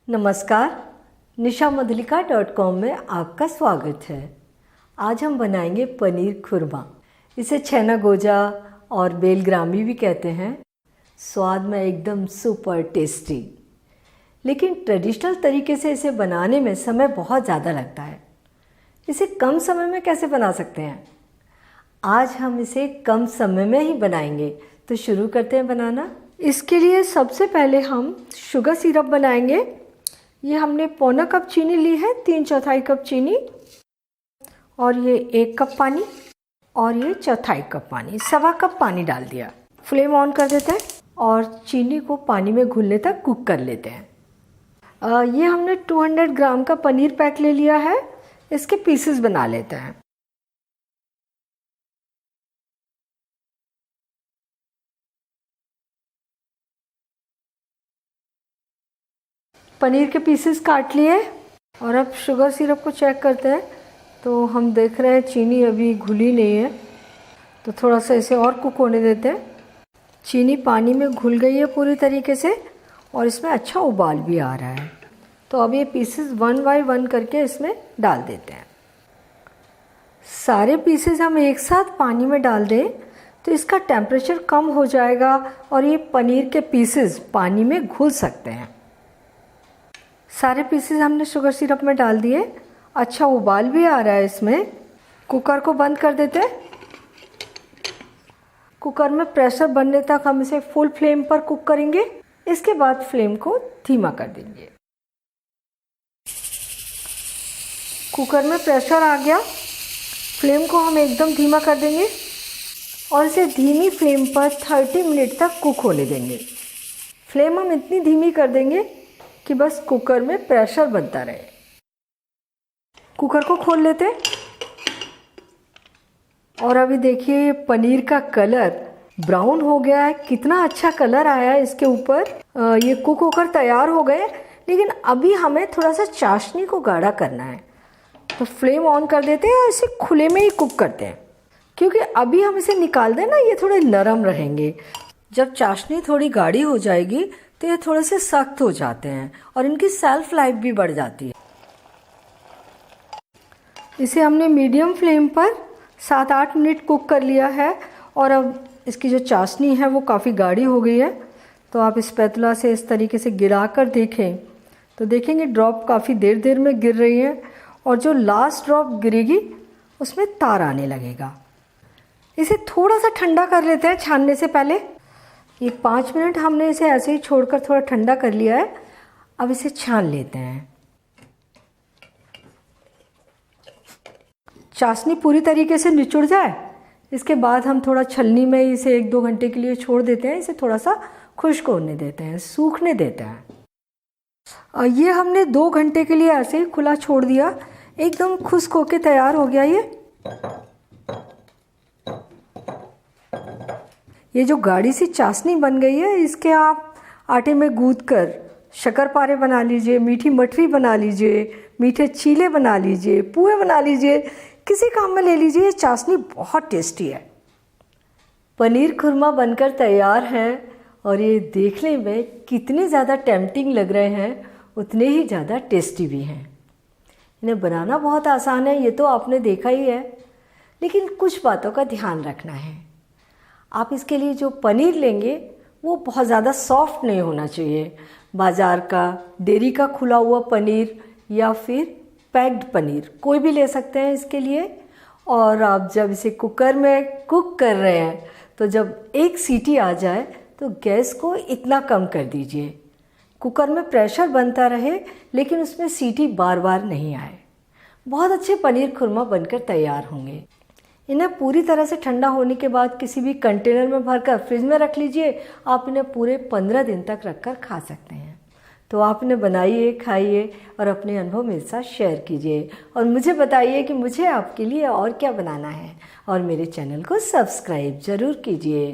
नमस्कार, nishamudlika.com में आपका स्वागत है। आज हम बनाएंगे पनीर खुरमा। इसे छैना गोजा और बेलग्रामी भी कहते हैं। स्वाद में एकदम सुपर टेस्टी, लेकिन ट्रेडिशनल तरीके से इसे बनाने में समय बहुत ज़्यादा लगता है। इसे कम समय में कैसे बना सकते हैं? आज हम इसे कम समय में ही बनाएंगे, तो शुरू करते हैं बनाना। इसके लिए सबसे पहले हम शुगर सिरप बनाएंगे। ये हमने पौना कप चीनी ली है, 3/4 कप चीनी, और ये 1 कप पानी, और ये 1/4 कप पानी, 1/2 कप पानी डाल दिया। फ्लेम ऑन कर देते हैं और चीनी को पानी में घुलने तक कुक कर लेते हैं। ये हमने 200 ग्राम का पनीर पैक ले लिया है। इसके पीसेस बना लेते हैं। पनीर के पीसेस काट लिए और अब शुगर सिरप को चेक करते हैं। तो हम देख रहे हैं चीनी अभी घुली नहीं है, तो थोड़ा सा इसे और कुक होने देते हैं। चीनी पानी में घुल गई है पूरी तरीके से और इसमें अच्छा उबाल भी आ रहा है। तो अब ये पीसेस 1 बाय 1 करके इसमें डाल देते हैं। सारे पीसेस हम एक साथ पानी में डाल दें तो इसका टेम्परेचर कम हो जाएगा और ये पनीर के पीसेस पानी में घुल सकते हैं। सारे पीसेस हमने शुगर सिरप में डाल दिए। अच्छा उबाल भी आ रहा है इसमें। कुकर को बंद कर देते हैं। कुकर में प्रेशर बनने तक हम इसे फुल फ्लेम पर कुक करेंगे। इसके बाद फ्लेम को धीमा कर देंगे। कुकर में प्रेशर आ गया। फ्लेम को हम एकदम धीमा कर देंगे और इसे धीमी फ्लेम पर 30 मिनट तक कुक होने देंगे। फ्लेम हम इतनी धीमी कर देंगे कि बस कुकर में प्रेशर बनता रहे। कुकर को खोल लेते हैं और अभी देखिए पनीर का कलर ब्राउन हो गया है। कितना अच्छा कलर आया है इसके ऊपर। ये कुक होकर तैयार हो गए, लेकिन अभी हमें थोड़ा सा चाशनी को गाढ़ा करना है। तो फ्लेम ऑन कर देते हैं और इसे खुले में ही कुक करते हैं, क्योंकि अभी हम इसे निकाल दें ना, ये थोड़े नरम रहेंगे। जब चाशनी थोड़ी गाढ़ी हो जाएगी तो ये थोड़े से सख्त हो जाते हैं और इनकी सेल्फ लाइफ भी बढ़ जाती है। इसे हमने मीडियम फ्लेम पर 7-8 मिनट कुक कर लिया है और अब इसकी जो चाशनी है वो काफ़ी गाढ़ी हो गई है। तो आप स्पैटुला से इस तरीके से गिरा कर देखें तो देखेंगे ड्रॉप काफ़ी देर में गिर रही है और जो लास्ट ड्रॉप गिरेगी उसमें तार आने लगेगा। इसे थोड़ा सा ठंडा कर लेते हैं छानने से पहले। ये 5 मिनट हमने इसे ऐसे ही छोड़कर थोड़ा ठंडा कर लिया है। अब इसे छान लेते हैं। चाशनी पूरी तरीके से निचुड़ जाए, इसके बाद हम थोड़ा छलनी में इसे 1-2 घंटे के लिए छोड़ देते हैं। इसे थोड़ा सा खुश्क होने देते हैं, सूखने देते हैं। और ये हमने 2 घंटे के लिए ऐसे ही खुला छोड़ दिया। एकदम खुश्क होके तैयार हो गया ये जो गाढ़ी सी चाशनी बन गई है, इसके आप आटे में गूंथ कर शक्करपारे बना लीजिए, मीठी मठरी बना लीजिए, मीठे चीले बना लीजिए, पुए बना लीजिए, किसी काम में ले लीजिए। ये चाशनी बहुत टेस्टी है। पनीर खुरमा बनकर तैयार है और ये देखने में कितने ज़्यादा टेम्पटिंग लग रहे हैं, उतने ही ज़्यादा टेस्टी भी हैं। इन्हें बनाना बहुत आसान है, ये तो आपने देखा ही है, लेकिन कुछ बातों का ध्यान रखना है। आप इसके लिए जो पनीर लेंगे वो बहुत ज़्यादा सॉफ्ट नहीं होना चाहिए। बाज़ार का, डेयरी का खुला हुआ पनीर या फिर पैक्ड पनीर कोई भी ले सकते हैं इसके लिए। और आप जब इसे कुकर में कुक कर रहे हैं तो जब एक सीटी आ जाए तो गैस को इतना कम कर दीजिए। कुकर में प्रेशर बनता रहे लेकिन उसमें सीटी बार बार नहीं आए। बहुत अच्छे पनीर खुरमा बनकर तैयार होंगे। इन्हें पूरी तरह से ठंडा होने के बाद किसी भी कंटेनर में भरकर फ्रिज में रख लीजिए। आप इन्हें पूरे 15 दिन तक रखकर खा सकते हैं। तो आप इन्हें बनाइए, खाइए और अपने अनुभव मेरे साथ शेयर कीजिए और मुझे बताइए कि मुझे आपके लिए और क्या बनाना है। और मेरे चैनल को सब्सक्राइब ज़रूर कीजिए।